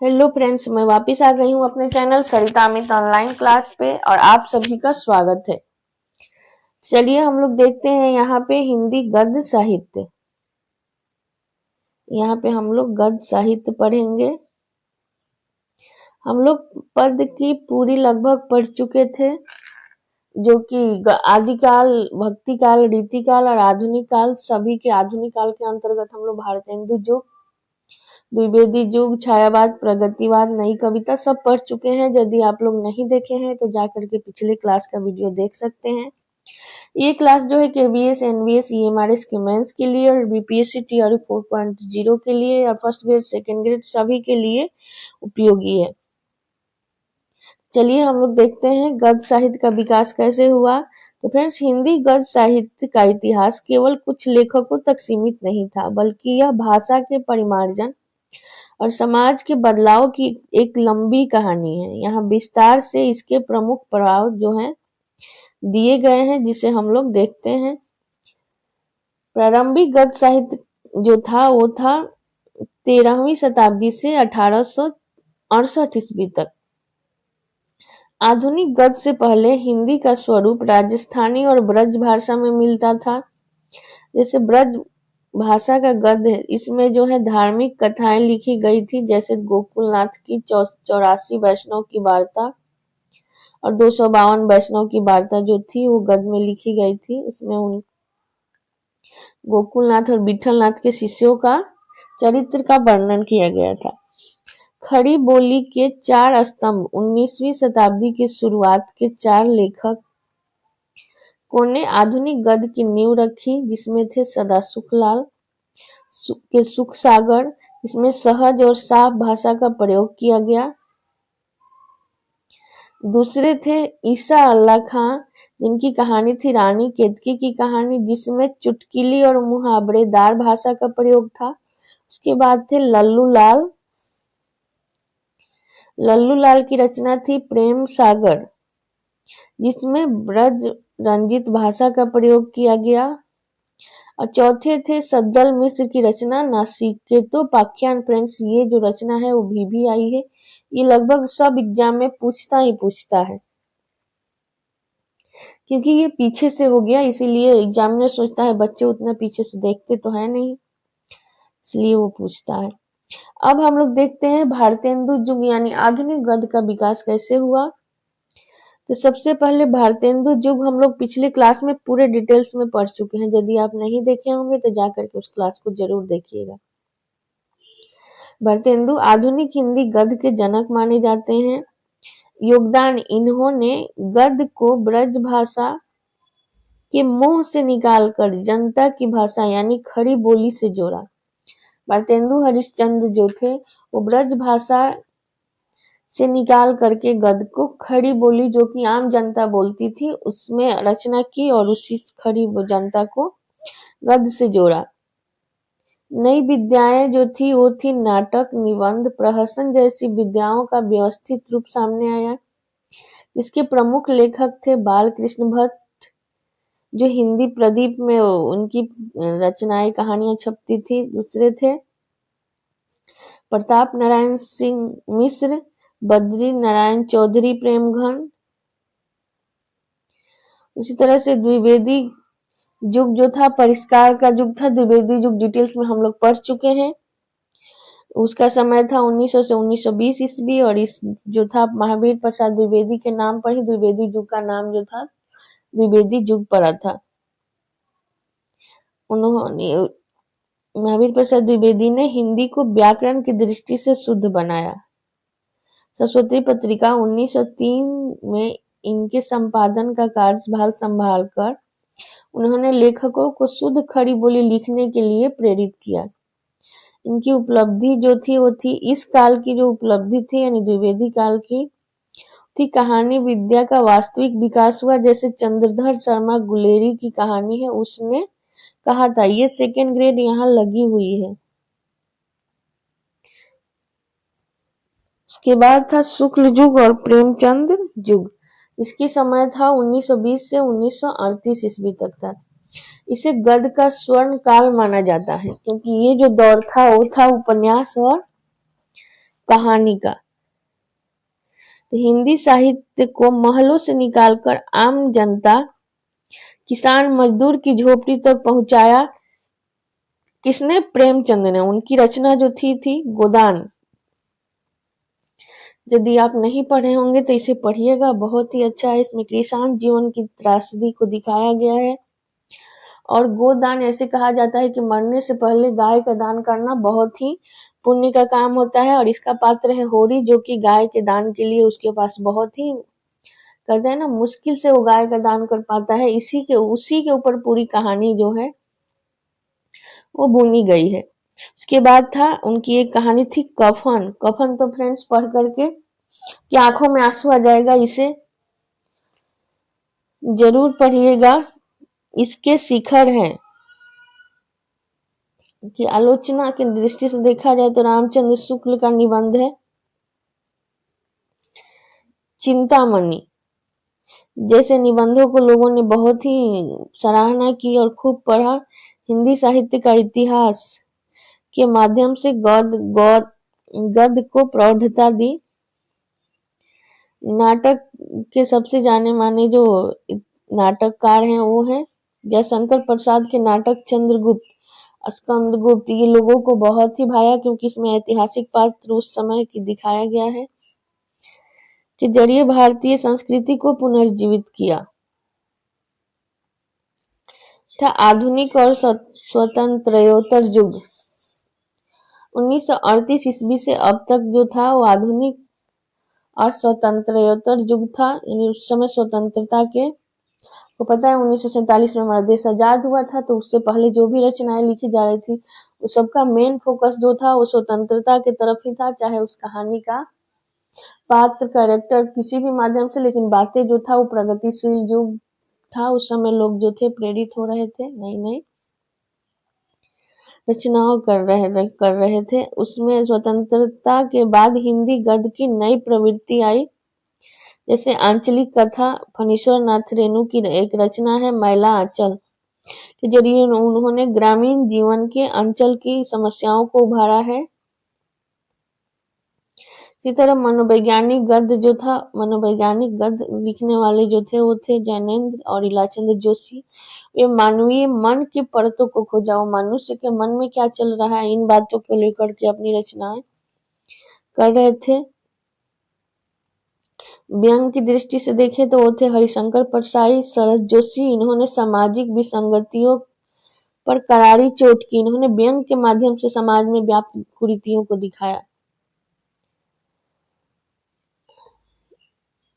Hello friends, मैं वापस आ गई हूँ अपने चैनल सरिता अमित ऑनलाइन क्लास पे और आप सभी का स्वागत है। चलिए हम लोग देखते हैं यहाँ पे हिंदी गद्य साहित्य। यहाँ पे हम लोग गद्य साहित्य पढ़ेंगे। हम लोग पद की पूरी लगभग पढ़ चुके थे, जो कि आदिकाल, भक्ति काल, रीति काल और आधुनिक काल। सभी के आधुनिक काल के अंतर्गत हम लोग भारतेंदु युग, द्विवेदी युग, छायावाद, प्रगतिवाद, नई कविता सब पढ़ चुके हैं। यदि आप लोग नहीं देखे हैं तो जाकर के पिछले क्लास का वीडियो देख सकते हैं। ये क्लास जो है केबीएस, एनबीएस, ईएमआरएस के मेंस के लिए और बीपीएससी टीआरई 4.0 के लिए और फर्स्ट ग्रेड, सेकेंड ग्रेड सभी के लिए उपयोगी है। चलिए हम लोग देखते हैं गद्य साहित्य का विकास कैसे हुआ। तो फ्रेंड्स, हिंदी गद्य साहित्य का इतिहास केवल कुछ लेखकों तक सीमित नहीं था, बल्कि यह भाषा के परिमार्जन और समाज के बदलाव की एक लंबी कहानी है। यहाँ विस्तार से इसके प्रमुख प्रभाव जो हैं दिए गए हैं, जिसे हम लोग देखते हैं। प्रारंभिक गद्य साहित्य जो था वो था 13वीं शताब्दी से 1868 ईस्वी तक। आधुनिक गद्य से पहले हिंदी का स्वरूप राजस्थानी और ब्रज भाषा में मिलता था। जैसे ब्रज भाषा का गद्य है, इसमें जो है धार्मिक कथाएं लिखी गई थी, जैसे गोकुलनाथ की 84 वैष्णव की वार्ता और 252 वैष्णव की वार्ता जो थी वो गद्य में लिखी गई थी। उसमें उन गोकुलनाथ और विठलनाथ के शिष्यों का चरित्र का वर्णन किया गया था। खड़ी बोली के 4 स्तंभ 19वीं शताब्दी के शुरुआत के 4 लेखक ने आधुनिक गद्य की नींव रखी, जिसमें थे सदा सुखलाल के सुख सागर, इसमें सहज और साफ भाषा का प्रयोग किया गया। दूसरे थे ईसा अल्लाह खां, जिनकी कहानी थी रानी केतकी की कहानी, जिसमें चुटकुली और मुहावरेदार भाषा का प्रयोग था। उसके बाद थे लल्लू लाल की रचना थी प्रेम सागर, जिसमें ब्रज रंजित भाषा का प्रयोग किया गया। और चौथे थे सज्जल मिश्र की रचना नासिकेतोपाख्यान। फ्रेंड्स, ये जो रचना है वो भी आई है। ये लगभग सब एग्जाम में पूछता है, क्योंकि ये पीछे से हो गया, इसीलिए एग्जामिनर सोचता है बच्चे उतना पीछे से देखते तो है नहीं, इसलिए वो पूछता है। अब हम लोग देखते हैं भारतेंदु युग यानी आधुनिक गद्य का विकास कैसे हुआ। तो सबसे पहले भारतेंदु युग हम लोग पिछले क्लास में पूरे डिटेल्स में पढ़ चुके हैं। यदि आप नहीं देखे होंगे तो जाकर के उस क्लास को जरूर देखिएगा। भारतेंदु आधुनिक हिंदी गद्य के जनक माने जाते हैं। योगदान इन्होंने गद्य को ब्रज भाषा के मोह से निकालकर जनता की भाषा यानी खड़ी बोली से जोड़ा। भारतेंदु हरिश्चंद्र जो थे वो ब्रज भाषा से निकाल करके गद्य को खड़ी बोली, जो कि आम जनता बोलती थी, उसमें रचना की और उसी खड़ी जनता को गद्य से जोड़ा। नई विद्याएं जो थी वो थी नाटक, निबंध, प्रहसन जैसी विद्याओं का व्यवस्थित रूप सामने आया। इसके प्रमुख लेखक थे बाल कृष्ण भट्ट, जो हिंदी प्रदीप में उनकी रचनाएं, कहानियां छपती थी। दूसरे थे प्रताप नारायण सिंह मिश्र, बद्री नारायण चौधरी प्रेमघन। उसी तरह से द्विवेदी युग जो था परिष्कार का युग था। द्विवेदी युग डिटेल्स में हम लोग पढ़ चुके हैं। उसका समय था 1900 से 1920 ईस्वी और इस जो था महावीर प्रसाद द्विवेदी के नाम पर ही द्विवेदी युग का नाम जो था द्विवेदी युग पड़ा था। उन्होंने महावीर प्रसाद द्विवेदी ने हिंदी को व्याकरण की दृष्टि से शुद्ध बनाया। सरस्वती पत्रिका 1903 में इनके संपादन का कार्यभार संभालकर उन्होंने लेखकों को शुद्ध खड़ी बोली लिखने के लिए प्रेरित किया। इनकी उपलब्धि जो थी वो थी इस काल की जो उपलब्धि थी यानी द्विवेदी काल की थी, कहानी विद्या का वास्तविक विकास हुआ। जैसे चंद्रधर शर्मा गुलेरी की कहानी है, उसने कहा था, ये सेकेंड ग्रेड यहाँ लगी हुई है। उसके बाद था शुक्ल युग और प्रेमचंद युग। इसकी समय था 1920 से 1938 ईस्वी तक था। इसे गद्य का स्वर्ण काल माना जाता है, क्योंकि ये जो दौर था वो था उपन्यास और कहानी का। तो हिंदी साहित्य को महलों से निकालकर आम जनता, किसान मजदूर की झोपड़ी तक पहुंचाया किसने? प्रेमचंद ने। उनकी रचना जो थी गोदान। यदि आप नहीं पढ़े होंगे तो इसे पढ़िएगा, बहुत ही अच्छा है। इसमें किसान जीवन की त्रासदी को दिखाया गया है। और गोदान ऐसे कहा जाता है कि मरने से पहले गाय का दान करना बहुत ही पुण्य का काम होता है। और इसका पात्र है होरी, जो कि गाय के दान के लिए उसके पास बहुत ही, कहते हैं ना, मुश्किल से वो गाय का दान कर पाता है। उसी के ऊपर पूरी कहानी जो है वो बुनी गई है। उसके बाद था उनकी एक कहानी थी कफन। कफन तो फ्रेंड्स पढ़ करके कि आंखों में आंसू आ जाएगा, इसे जरूर पढ़िएगा। इसके शिखर हैं कि आलोचना की दृष्टि से देखा जाए तो रामचंद्र शुक्ल का निबंध है चिंतामणि। जैसे निबंधों को लोगों ने बहुत ही सराहना की और खूब पढ़ा। हिंदी साहित्य का इतिहास के माध्यम से गद्य को प्रौढ़ता दी। नाटक के सबसे जाने माने जो नाटककार हैं वो हैं जयशंकर प्रसाद के नाटक चंद्रगुप्त, स्कंदगुप्त। ये लोगों को बहुत ही भाया क्योंकि इसमें ऐतिहासिक पात्र उस समय की दिखाया गया है के जरिए भारतीय संस्कृति को पुनर्जीवित किया था। आधुनिक और स्वतंत्रोत्तर युग 1938 ईस्वी से अब तक जो था वो आधुनिक और स्वतंत्रोत्तर युग था। यानी उस समय स्वतंत्रता के, को पता है 1947 में हमारा देश आजाद हुआ था, तो उससे पहले जो भी रचनाएं लिखी जा रही थी उस सबका मेन फोकस जो था वो स्वतंत्रता की तरफ ही था, चाहे उस कहानी का पात्र कैरेक्टर किसी भी माध्यम से, लेकिन बातें जो था वो प्रगतिशील युग था। उस समय लोग जो थे प्रेरित हो रहे थे, नई नई रचनाओं कर रहे थे। उसमें स्वतंत्रता के बाद हिंदी गद्य की नई प्रवृत्ति आई, जैसे आंचलिक कथा फणीश्वर नाथ रेणु की एक रचना है मैला आंचल, के जरिए उन्होंने ग्रामीण जीवन के अंचल की समस्याओं को उभारा है। इसी तरह मनोवैज्ञानिक गद्य जो था, मनोवैज्ञानिक गद्य लिखने वाले जो थे वो थे जैनेन्द्र और इलाचंद्र जोशी। ये मानवीय मन की परतों को खोजा, वो मनुष्य के मन में क्या चल रहा है इन बातों को लेकर के अपनी रचनाएं कर रहे थे। व्यंग की दृष्टि से देखें तो वो थे हरिशंकर परसाई, शरद जोशी। इन्होंने सामाजिक विसंगतियों पर करारी चोट की। इन्होंने व्यंग के माध्यम से समाज में व्याप्त कुरीतियों को दिखाया।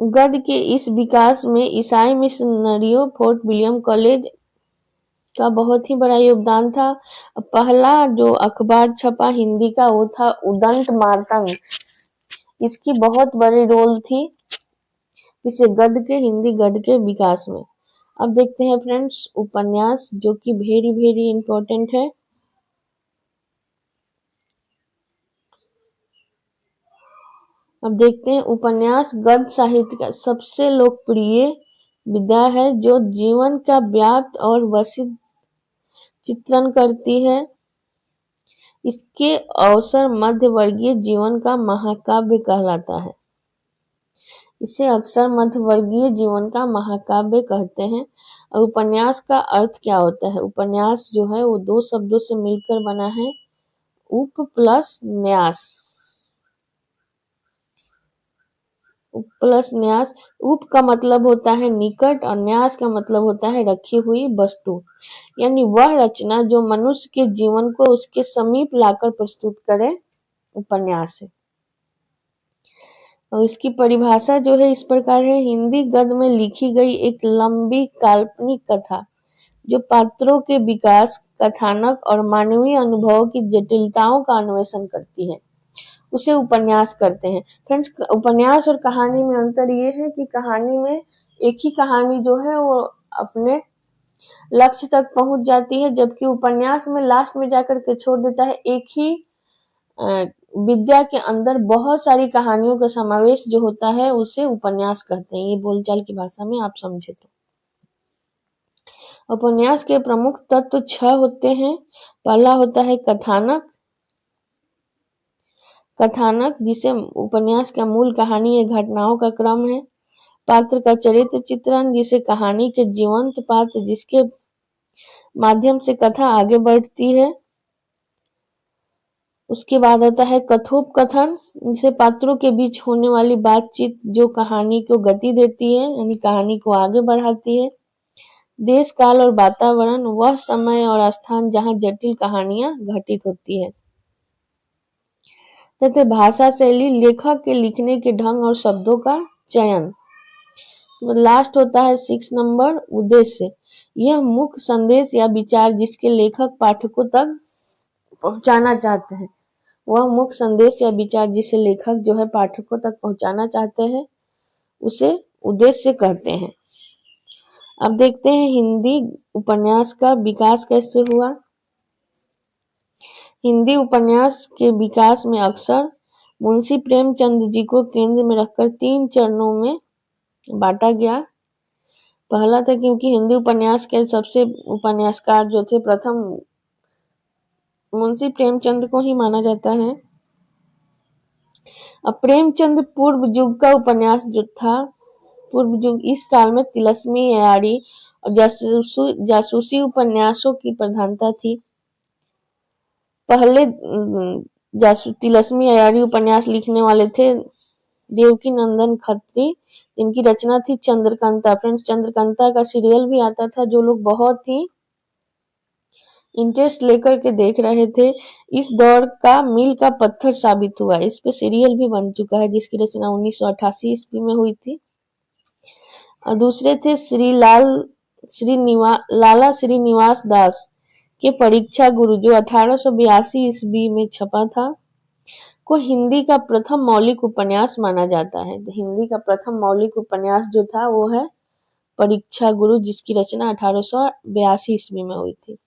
गद्य के इस विकास में ईसाई मिशनरियों फोर्ट विलियम कॉलेज का बहुत ही बड़ा योगदान था। पहला जो अखबार छपा हिंदी का वो था उदंत मार्तंग। इसकी बहुत बड़ी रोल थी इसे गद्य के, हिंदी गद्य के विकास में। अब देखते हैं फ्रेंड्स उपन्यास, जो कि वेरी वेरी इंपॉर्टेंट है। अब देखते हैं उपन्यास गद्य साहित्य का सबसे लोकप्रिय विधा है जो जीवन का व्याप्त और वसित चित्रण करती है। इसके अवसर मध्य वर्गीय जीवन का महाकाव्य कहलाता है। इसे अक्सर मध्य वर्गीय जीवन का महाकाव्य कहते हैं। और उपन्यास का अर्थ क्या होता है? उपन्यास जो है वो दो शब्दों से मिलकर बना है, उप प्लस न्यास। उप प्लस न्यास। उप का मतलब होता है निकट और न्यास का मतलब होता है रखी हुई वस्तु, यानी वह रचना जो मनुष्य के जीवन को उसके समीप लाकर प्रस्तुत करे, उपन्यास है। और इसकी परिभाषा जो है इस प्रकार है, हिंदी गद्य में लिखी गई एक लंबी काल्पनिक कथा जो पात्रों के विकास, कथानक और मानवीय अनुभव की जटिलताओं का अन्वेषण करती है, उसे उपन्यास करते हैं। फ्रेंड्स, उपन्यास और कहानी में अंतर ये है कि कहानी में एक ही कहानी जो है वो अपने लक्ष्य तक पहुंच जाती है, जबकि उपन्यास में लास्ट में जाकर के छोड़ देता है। एक ही विद्या के अंदर बहुत सारी कहानियों का समावेश जो होता है उसे उपन्यास कहते हैं। ये बोलचाल की भाषा में आप समझे तो। उपन्यास के प्रमुख तत्व 6 होते हैं। पहला होता है कथानक, कथानक, जिसे उपन्यास का मूल कहानी या घटनाओं का क्रम है। पात्र का चरित्र चित्रण, जिसे कहानी के जीवंत पात्र जिसके माध्यम से कथा आगे बढ़ती है। उसके बाद आता है कथोपकथन, जिसे पात्रों के बीच होने वाली बातचीत जो कहानी को गति देती है, यानी कहानी को आगे बढ़ाती है। देश, काल और वातावरण, वह समय और स्थान जहां जटिल कहानियां घटित होती है। तथा भाषा शैली, लेखक के लिखने के ढंग और शब्दों का चयन। लास्ट होता है 6 नंबर, उद्देश्य। यह मुख्य संदेश या विचार जिसके लेखक पाठकों तक पहुंचाना चाहते हैं। वह मुख्य संदेश या विचार जिसे लेखक जो है पाठकों तक पहुंचाना चाहते हैं, उसे उद्देश्य कहते हैं। अब देखते हैं हिंदी उपन्यास का विकास कैसे हुआ। हिंदी उपन्यास के विकास में अक्सर मुंशी प्रेमचंद जी को केंद्र में रखकर 3 चरणों में बांटा गया। पहला था, क्योंकि हिंदी उपन्यास के सबसे उपन्यासकार जो थे प्रथम मुंशी प्रेमचंद को ही माना जाता है। अब प्रेमचंद पूर्व युग का उपन्यास जो था, पूर्व युग, इस काल में तिलस्मी यारी और जासूसी उपन्यासों की प्रधानता थी। पहले तिलस्मी यारी उपन्यास लिखने वाले थे देवकी नंदन खत्री, इनकी रचना थी चंद्रकांता। फ्रेंड्स, चंद्रकांता का सीरियल भी आता था, जो लोग बहुत ही इंटरेस्ट लेकर के देख रहे थे। इस दौर का मील का पत्थर साबित हुआ। इस पे सीरियल भी बन चुका है, जिसकी रचना 1988 ईस्वी में हुई थी। और दूसरे थे लाला श्रीनिवास दास के परीक्षा गुरु, जो 1882 ईस्वी में छपा था, को हिंदी का प्रथम मौलिक उपन्यास माना जाता है। हिंदी का प्रथम मौलिक उपन्यास जो था वो है परीक्षा गुरु, जिसकी रचना 1882 ईस्वी में हुई थी।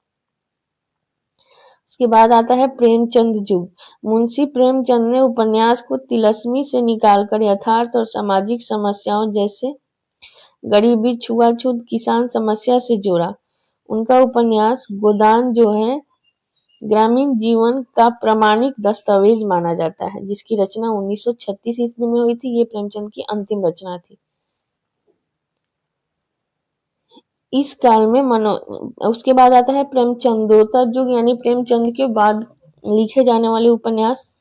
उसके बाद आता है प्रेमचंद युग। मुंशी प्रेमचंद ने उपन्यास को तिलस्मी से निकालकर यथार्थ और सामाजिक समस्याओं जैसे गरीबी, छुआछूत, किसान समस्या से जोड़ा। उनका उपन्यास गोदान जो है ग्रामीण जीवन का प्रामाणिक दस्तावेज माना जाता है, जिसकी रचना 1936 ईस्वी में हुई थी। ये प्रेमचंद की अंतिम रचना थी। इस काल में उसके बाद आता है प्रेमचंदोत्तर युग, यानी प्रेमचंद के बाद लिखे जाने वाले उपन्यास।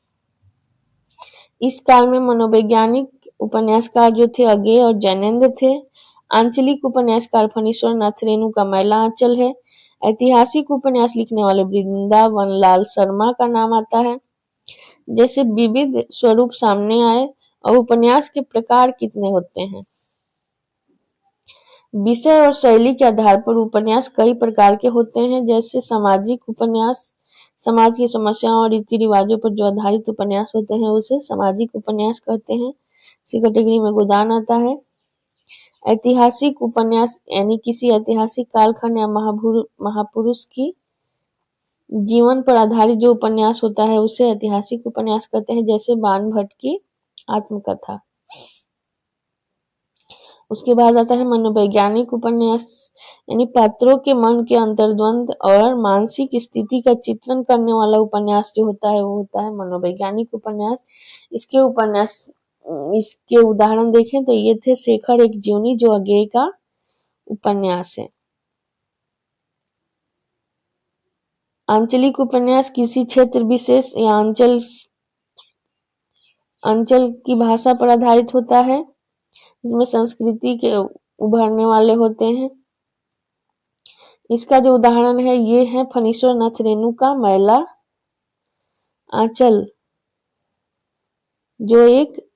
इस काल में मनोवैज्ञानिक उपन्यासकार जो थे अज्ञेय और जैनेन्द्र थे। आंचलिक उपन्यासकार फणीश्वर नाथ रेणु का मैला आंचल है। ऐतिहासिक उपन्यास लिखने वाले वृंदावन लाल शर्मा का नाम आता है। जैसे विविध स्वरूप सामने आए और उपन्यास के प्रकार कितने होते हैं। विषय और शैली के आधार पर उपन्यास कई प्रकार के होते हैं। जैसे सामाजिक उपन्यास, समाज की समस्याओं और रीति रिवाजों पर जो आधारित उपन्यास होते हैं उसे सामाजिक उपन्यास कहते हैं। इसी कैटेगरी में गोदान आता है। ऐतिहासिक उपन्यास, यानी किसी ऐतिहासिक कालखंड या महापुरुष की जीवन पर आधारित जो उपन्यास होता है उसे ऐतिहासिक उपन्यास कहते हैं। जैसे बाण भट्ट की आत्मकथा। उसके बाद आता है मनोवैज्ञानिक उपन्यास, यानी पात्रों के मन के अंतर्द्वंद और मानसिक स्थिति का चित्रण करने वाला उपन्यास जो होता है वो होता है मनोवैज्ञानिक उपन्यास। इसके उदाहरण देखें तो ये थे शेखर एक जीवनी, जो अज्ञेय का उपन्यास है। आंचलिक उपन्यास किसी क्षेत्र विशेष या अंचल की भाषा पर आधारित होता है। इसमें संस्कृति के उभरने वाले होते हैं। इसका जो उदाहरण है ये है फणीश्वर नाथ रेणु का मैला आंचल, जो एक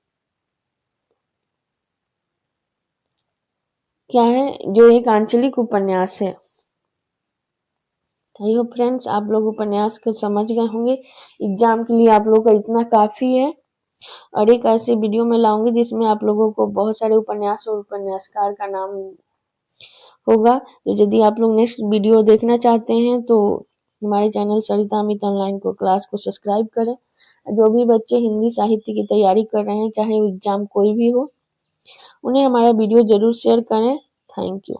आंचलिक उपन्यास है। आई होप फ्रेंड्स आप लोग उपन्यास को समझ गए होंगे। एग्जाम के लिए आप लोग का इतना काफी है। और एक ऐसे वीडियो में लाऊंगी जिसमें आप लोगों को बहुत सारे उपन्यास और उपन्यासकार का नाम होगा। तो यदि आप लोग नेक्स्ट वीडियो देखना चाहते हैं तो हमारे चैनल सरिता अमित ऑनलाइन को क्लास को सब्सक्राइब करें। जो भी बच्चे हिंदी साहित्य की तैयारी कर रहे हैं, चाहे वो एग्जाम कोई भी हो, उन्हें हमारा वीडियो जरूर शेयर करें। Thank you.